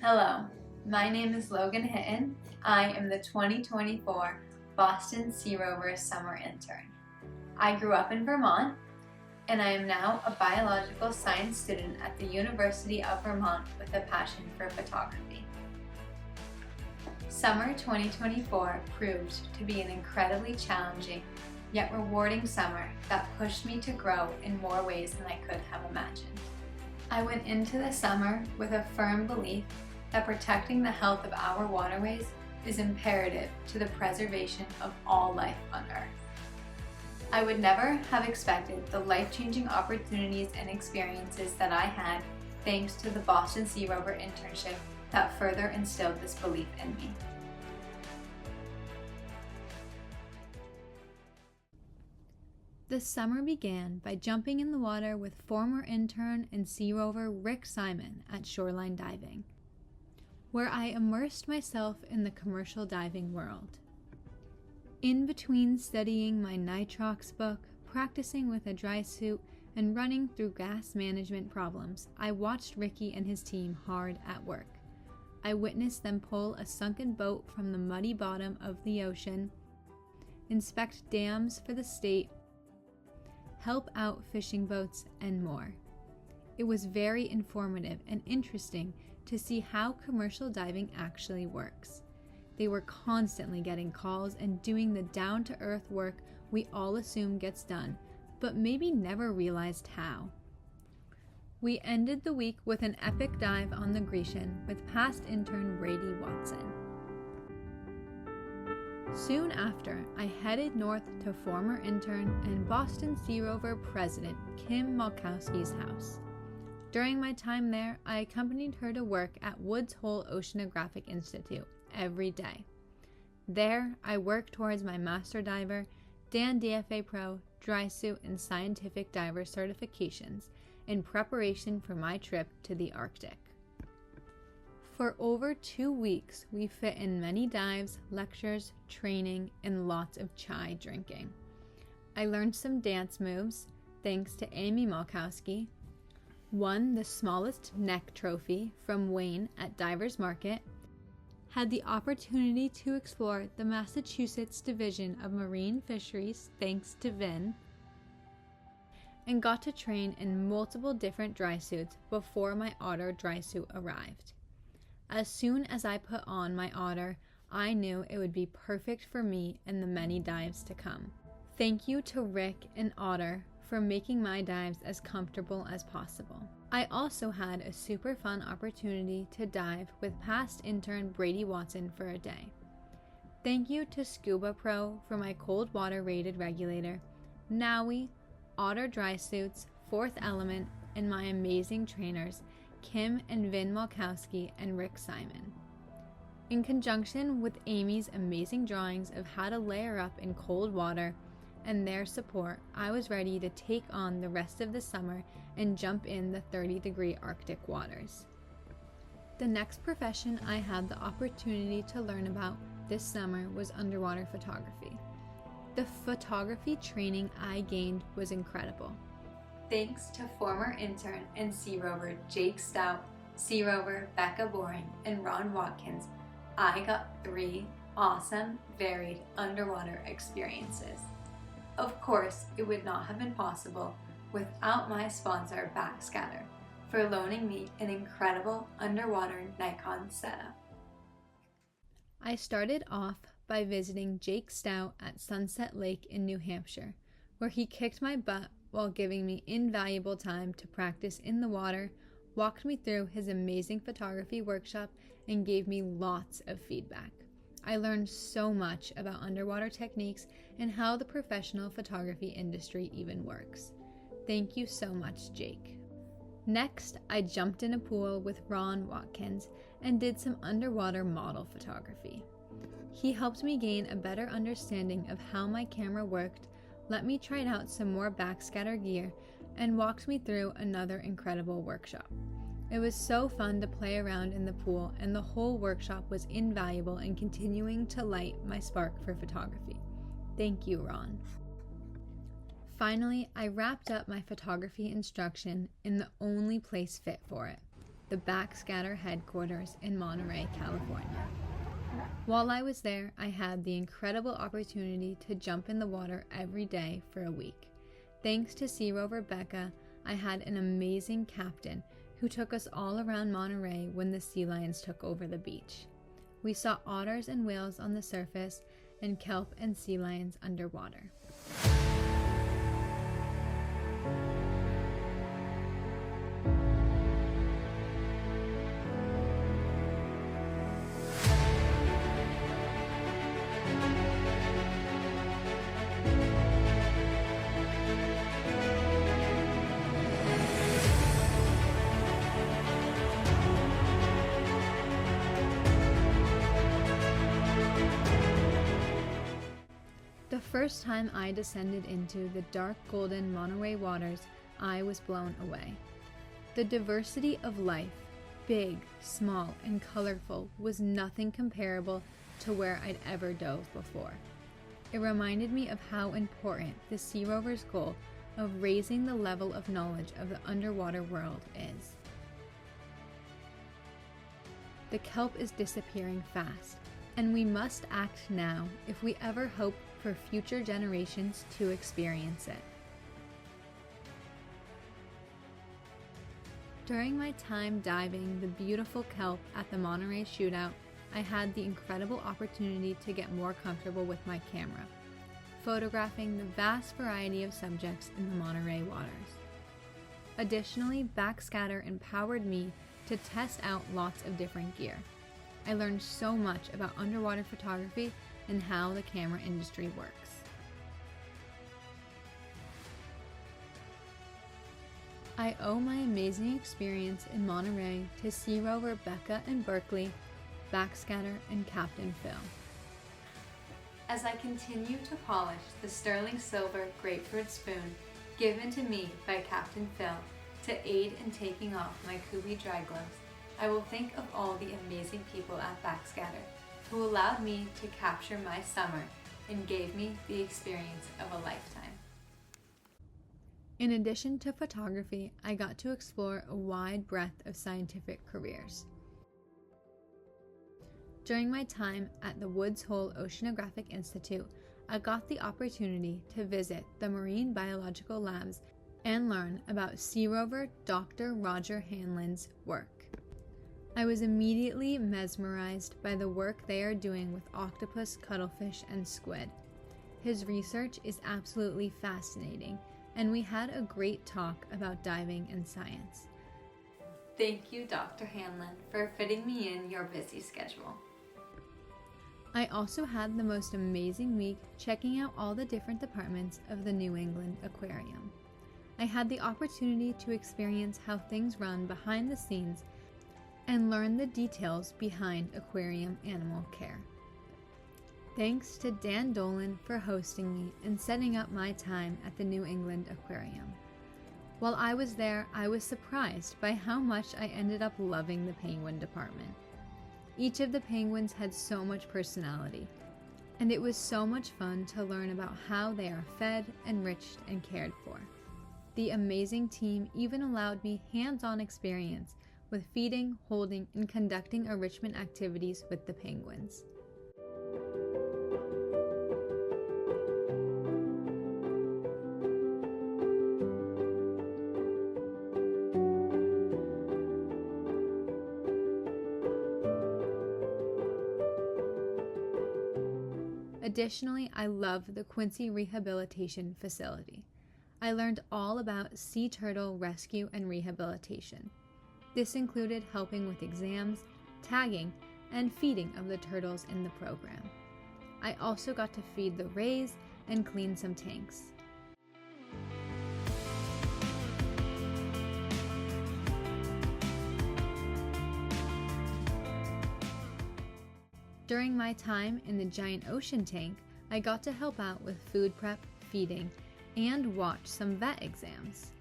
Hello, my name is Logan Hitton. I am the 2024 Boston Sea Rovers Summer Intern. I grew up in Vermont, and I am now a biological science student at the University of Vermont with a passion for photography. Summer 2024 proved to be an incredibly challenging yet rewarding summer that pushed me to grow in more ways than I could have imagined. I went into the summer with a firm belief that protecting the health of our waterways is imperative to the preservation of all life on Earth. I would never have expected the life-changing opportunities and experiences that I had thanks to the Boston Sea Rover Internship that further instilled this belief in me. The summer began by jumping in the water with former intern and sea rover Rick Simon at Shoreline Diving, where I immersed myself in the commercial diving world. In between studying my nitrox book, practicing with a dry suit, and running through gas management problems, I watched Ricky and his team hard at work. I witnessed them pull a sunken boat from the muddy bottom of the ocean, inspect dams for the state, help out fishing boats, and more. It was very informative and interesting to see how commercial diving actually works. They were constantly getting calls and doing the down-to-earth work we all assume gets done, but maybe never realized how. We ended the week with an epic dive on the Grecian with past intern Brady Watson. Soon after, I headed north to former intern and Boston Sea Rover president Kim Malkowski's house. During my time there, I accompanied her to work at Woods Hole Oceanographic Institute every day. There, I worked towards my master diver, Dan DFA Pro, dry suit, and scientific diver certifications in preparation for my trip to the Arctic. For over 2 weeks, we fit in many dives, lectures, training, and lots of chai drinking. I learned some dance moves, thanks to Amy Malkowski, won the smallest neck trophy from Wayne at Divers Market, had the opportunity to explore the Massachusetts Division of Marine Fisheries thanks to Vin, and got to train in multiple different dry suits before my otter dry suit arrived. As soon as I put on my otter, I knew it would be perfect for me and the many dives to come. Thank you to Rick and Otter for making my dives as comfortable as possible. I also had a super fun opportunity to dive with past intern Brady Watson for a day. Thank you to Scuba Pro for my cold water rated regulator, Nowie, Otter dry suits, Fourth Element, and my amazing trainers, Kim and Vin Malkowski and Rick Simon. In conjunction with Amy's amazing drawings of how to layer up in cold water and their support, I was ready to take on the rest of the summer and jump in the 30-degree Arctic waters. The next profession I had the opportunity to learn about this summer was underwater photography. The photography training I gained was incredible. Thanks to former intern and sea rover Jake Stout, sea rover Becca Boring, and Ron Watkins, I got 3 awesome, varied underwater experiences. Of course, it would not have been possible without my sponsor Backscatter for loaning me an incredible underwater Nikon setup. I started off by visiting Jake Stout at Sunset Lake in New Hampshire, where he kicked my butt while giving me invaluable time to practice in the water, walked me through his amazing photography workshop, and gave me lots of feedback. I learned so much about underwater techniques and how the professional photography industry even works. Thank you so much, Jake. Next, I jumped in a pool with Ron Watkins and did some underwater model photography. He helped me gain a better understanding of how my camera worked, let me try out some more backscatter gear, and walked me through another incredible workshop. It was so fun to play around in the pool, and the whole workshop was invaluable in continuing to light my spark for photography. Thank you, Ron. Finally, I wrapped up my photography instruction in the only place fit for it, the Backscatter headquarters in Monterey, California. While I was there, I had the incredible opportunity to jump in the water every day for a week. Thanks to Sea Rover Becca, I had an amazing captain who took us all around Monterey when the sea lions took over the beach. We saw otters and whales on the surface and kelp and sea lions underwater. The first time I descended into the dark golden Monterey waters, I was blown away. The diversity of life, big, small, and colorful, was nothing comparable to where I'd ever dove before. It reminded me of how important the Sea Rover's goal of raising the level of knowledge of the underwater world is. The kelp is disappearing fast, and we must act now if we ever hope for future generations to experience it. During my time diving the beautiful kelp at the Monterey Shootout, I had the incredible opportunity to get more comfortable with my camera, photographing the vast variety of subjects in the Monterey waters. Additionally, Backscatter empowered me to test out lots of different gear. I learned so much about underwater photography and how the camera industry works. I owe my amazing experience in Monterey to Sea Rover Becca and Berkeley, Backscatter, and Captain Phil. As I continue to polish the sterling silver grapefruit spoon given to me by Captain Phil to aid in taking off my Kubi dry gloves, I will think of all the amazing people at Backscatter who allowed me to capture my summer and gave me the experience of a lifetime. In addition to photography, I got to explore a wide breadth of scientific careers. During my time at the Woods Hole Oceanographic Institute, I got the opportunity to visit the marine biological labs and learn about Sea Rover Dr. Roger Hanlon's work. I was immediately mesmerized by the work they are doing with octopus, cuttlefish, and squid. His research is absolutely fascinating, and we had a great talk about diving and science. Thank you, Dr. Hanlon, for fitting me in your busy schedule. I also had the most amazing week checking out all the different departments of the New England Aquarium. I had the opportunity to experience how things run behind the scenes and learn the details behind aquarium animal care. Thanks to Dan Dolan for hosting me and setting up my time at the New England Aquarium. While I was there, I was surprised by how much I ended up loving the penguin department. Each of the penguins had so much personality, and it was so much fun to learn about how they are fed, enriched, and cared for. The amazing team even allowed me hands-on experience with feeding, holding, and conducting enrichment activities with the penguins. Additionally, I love the Quincy Rehabilitation Facility. I learned all about sea turtle rescue and rehabilitation. This included helping with exams, tagging, and feeding of the turtles in the program. I also got to feed the rays and clean some tanks. During my time in the giant ocean tank, I got to help out with food prep, feeding, and watch some vet exams.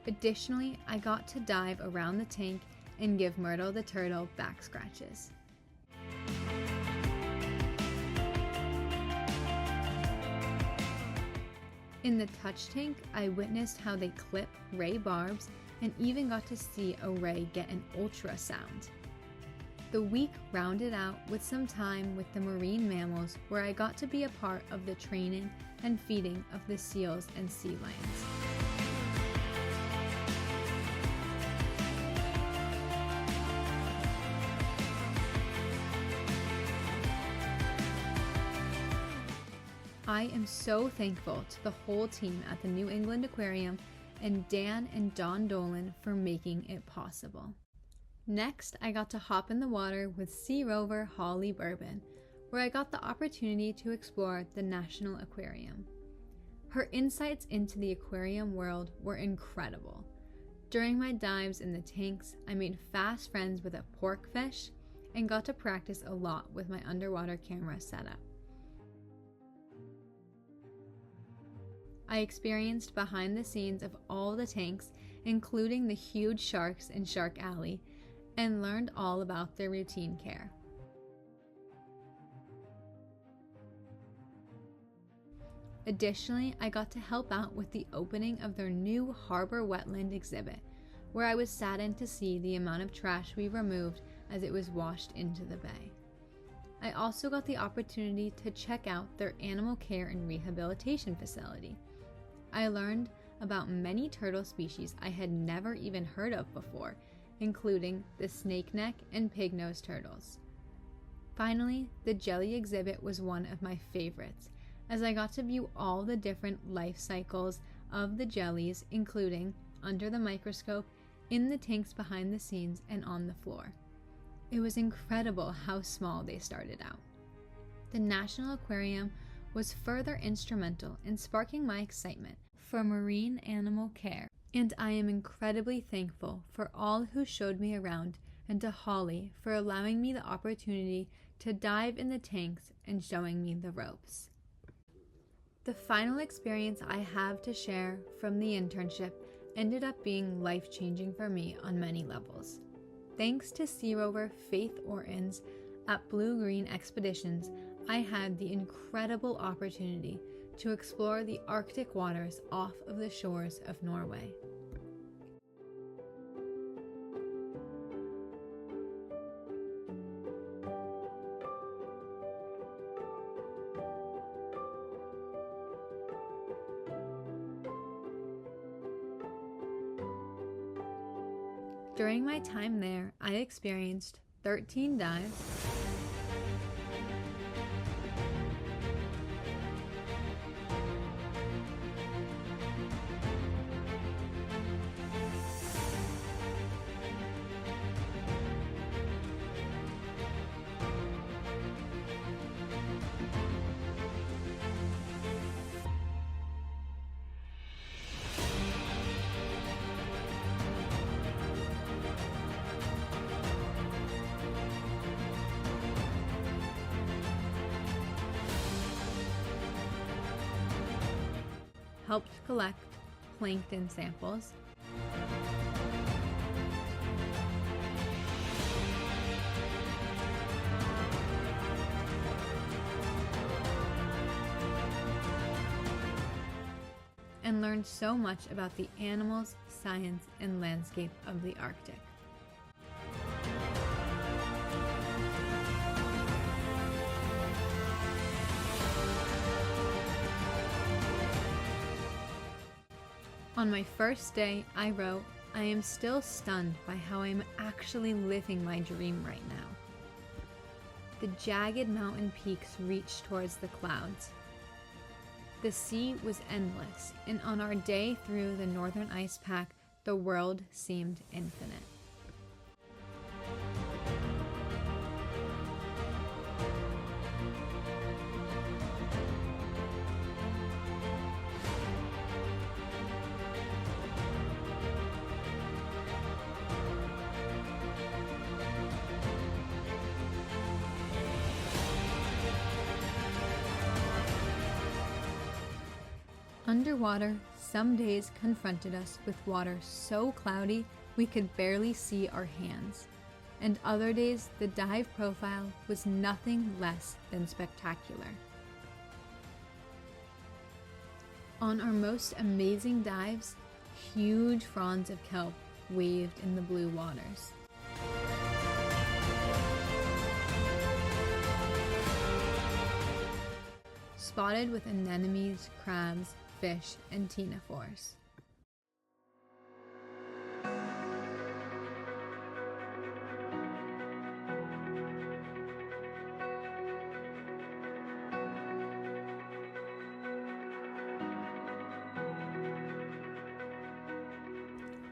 Additionally, I got to dive around the tank and give Myrtle the turtle back scratches. In the touch tank, I witnessed how they clip ray barbs and even got to see a ray get an ultrasound. The week rounded out with some time with the marine mammals where I got to be a part of the training and feeding of the seals and sea lions. I am so thankful to the whole team at the New England Aquarium and Dan and Don Dolan for making it possible. Next, I got to hop in the water with Sea Rover Holly Bourbon, where I got the opportunity to explore the National Aquarium. Her insights into the aquarium world were incredible. During my dives in the tanks, I made fast friends with a porkfish and got to practice a lot with my underwater camera setup. I experienced behind the scenes of all the tanks, including the huge sharks in Shark Alley, and learned all about their routine care. Additionally, I got to help out with the opening of their new harbor wetland exhibit, where I was saddened to see the amount of trash we removed as it was washed into the bay. I also got the opportunity to check out their animal care and rehabilitation facility. I learned about many turtle species I had never even heard of before, including the snakeneck and pig-nosed turtles. Finally, the jelly exhibit was one of my favorites, as I got to view all the different life cycles of the jellies, including under the microscope, in the tanks behind the scenes, and on the floor. It was incredible how small they started out. The National Aquarium was further instrumental in sparking my excitement for marine animal care, and I am incredibly thankful for all who showed me around and to Holly for allowing me the opportunity to dive in the tanks and showing me the ropes. The final experience I have to share from the internship ended up being life-changing for me on many levels. Thanks to Sea Rover Faith Ortons at Blue Green Expeditions, I had the incredible opportunity to explore the Arctic waters off of the shores of Norway. During my time there, I experienced 13 dives, helped collect plankton samples, and learned so much about the animals, science, and landscape of the Arctic. On my first day, I wrote, "I am still stunned by how I am actually living my dream right now." The jagged mountain peaks reached towards the clouds. The sea was endless, and on our day through the northern ice pack, the world seemed infinite. Underwater, some days confronted us with water so cloudy we could barely see our hands, and other days the dive profile was nothing less than spectacular. On our most amazing dives, huge fronds of kelp waved in the blue waters. Spotted with anemones, crabs, fish, and ctenophores.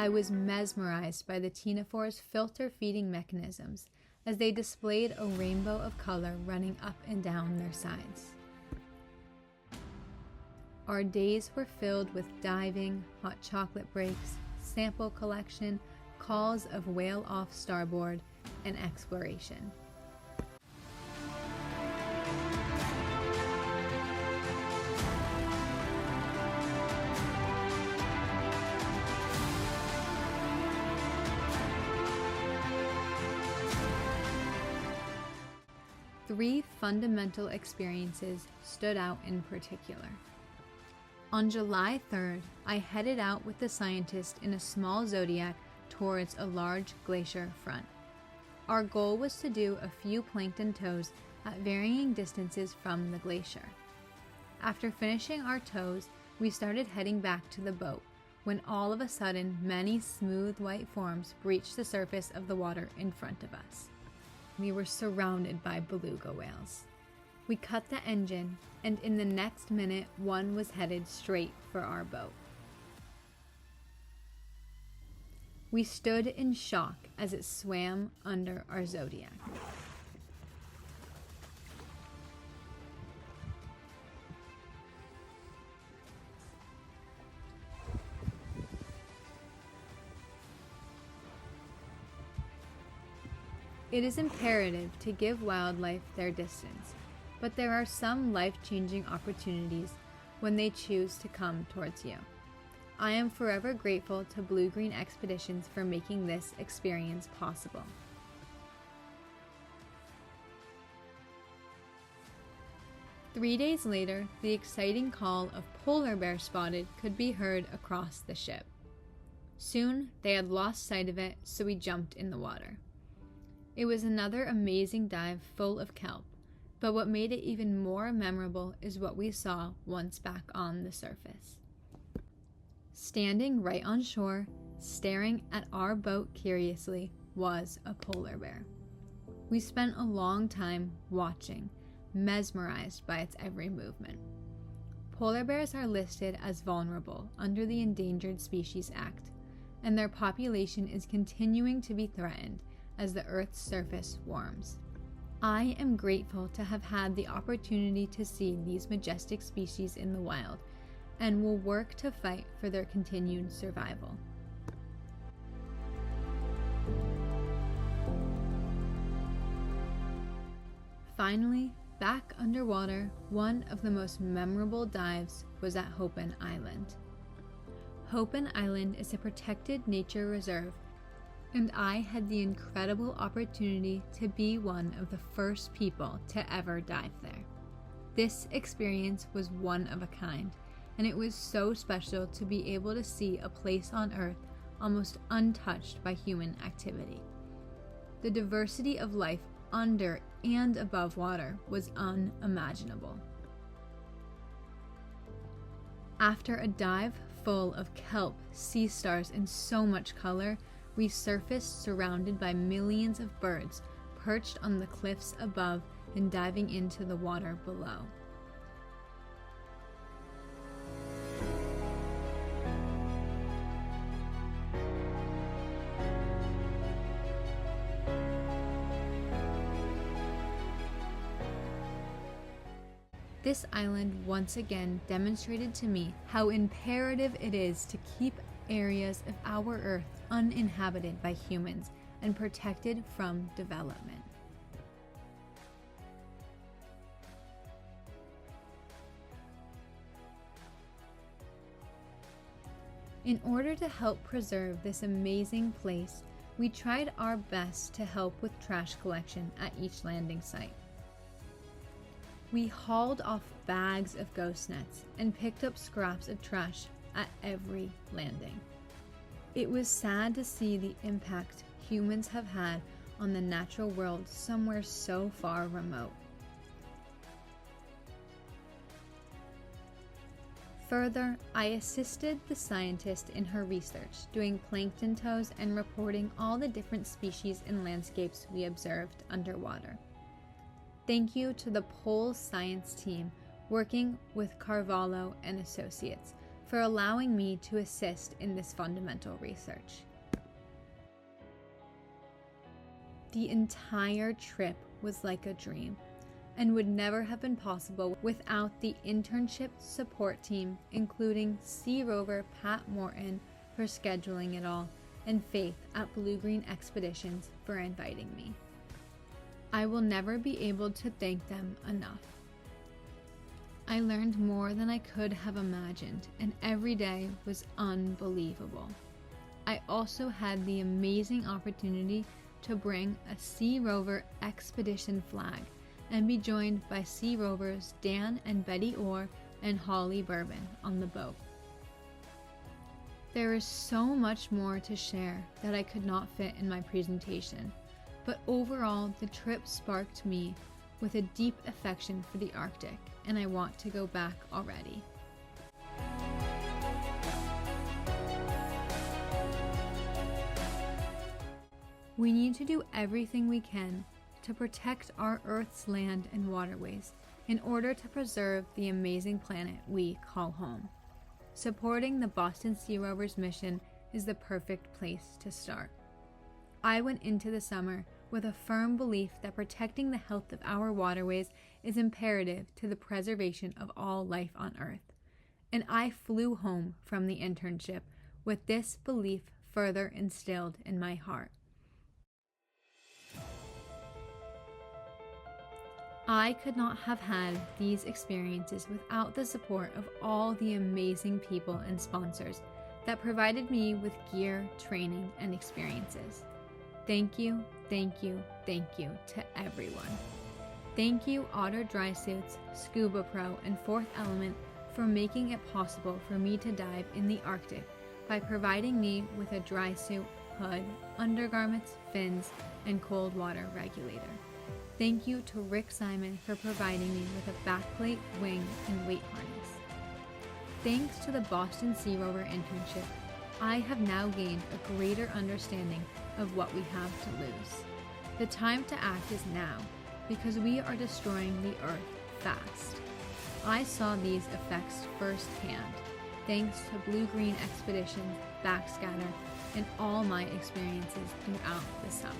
I was mesmerized by the ctenophores' filter-feeding mechanisms as they displayed a rainbow of color running up and down their sides. Our days were filled with diving, hot chocolate breaks, sample collection, calls of whale off starboard, and exploration. Three fundamental experiences stood out in particular. On July 3rd, I headed out with the scientist in a small Zodiac towards a large glacier front. Our goal was to do a few plankton tows at varying distances from the glacier. After finishing our tows, we started heading back to the boat when all of a sudden many smooth white forms breached the surface of the water in front of us. We were surrounded by beluga whales. We cut the engine, and in the next minute, one was headed straight for our boat. We stood in shock as it swam under our Zodiac. It is imperative to give wildlife their distance, but there are some life-changing opportunities when they choose to come towards you. I am forever grateful to Blue Green Expeditions for making this experience possible. Three days later, the exciting call of polar bear spotted could be heard across the ship. Soon, they had lost sight of it, so we jumped in the water. It was another amazing dive full of kelp, but what made it even more memorable is what we saw once back on the surface. Standing right on shore, staring at our boat curiously, was a polar bear. We spent a long time watching, mesmerized by its every movement. Polar bears are listed as vulnerable under the Endangered Species Act, and their population is continuing to be threatened as the Earth's surface warms. I am grateful to have had the opportunity to see these majestic species in the wild, and will work to fight for their continued survival. Finally, back underwater, one of the most memorable dives was at Hopen Island. Hopen Island is a protected nature reserve, and I had the incredible opportunity to be one of the first people to ever dive there. This experience was one of a kind, and it was so special to be able to see a place on Earth almost untouched by human activity. The diversity of life under and above water was unimaginable. After a dive full of kelp, sea stars, and so much color, we surfaced surrounded by millions of birds perched on the cliffs above and diving into the water below. This island once again demonstrated to me how imperative it is to keep areas of our Earth uninhabited by humans and protected from development. In order to help preserve this amazing place, we tried our best to help with trash collection at each landing site. We hauled off bags of ghost nets and picked up scraps of trash at every landing. It was sad to see the impact humans have had on the natural world somewhere so far remote. Further, I assisted the scientist in her research, doing plankton tows and reporting all the different species and landscapes we observed underwater. Thank you to the pole science team working with Carvalho and Associates for allowing me to assist in this fundamental research. The entire trip was like a dream and would never have been possible without the internship support team, including Sea Rover Pat Morton for scheduling it all, and Faith at Blue Green Expeditions for inviting me. I will never be able to thank them enough. I learned more than I could have imagined, and every day was unbelievable. I also had the amazing opportunity to bring a Sea Rover expedition flag and be joined by Sea Rovers Dan and Betty Orr and Holly Bourbon on the boat. There is so much more to share that I could not fit in my presentation, but overall the trip sparked me with a deep affection for the Arctic, and I want to go back already. We need to do everything we can to protect our Earth's land and waterways in order to preserve the amazing planet we call home. Supporting the Boston Sea Rovers mission is the perfect place to start. I went into the summer with a firm belief that protecting the health of our waterways is imperative to the preservation of all life on Earth, and I flew home from the internship with this belief further instilled in my heart. I could not have had these experiences without the support of all the amazing people and sponsors that provided me with gear, training, and experiences. Thank you, thank you, thank you to everyone. Thank you Otter Dry Suits, Scuba Pro, and Fourth Element for making it possible for me to dive in the Arctic by providing me with a dry suit, hood, undergarments, fins, and cold water regulator. Thank you to Rick Simon for providing me with a backplate, wing, and weight harness. Thanks to the Boston Sea Rover Internship, I have now gained a greater understanding of what we have to lose. The time to act is now, because we are destroying the Earth fast. I saw these effects firsthand, thanks to Blue Green Expeditions, Backscatter, and all my experiences throughout the summer.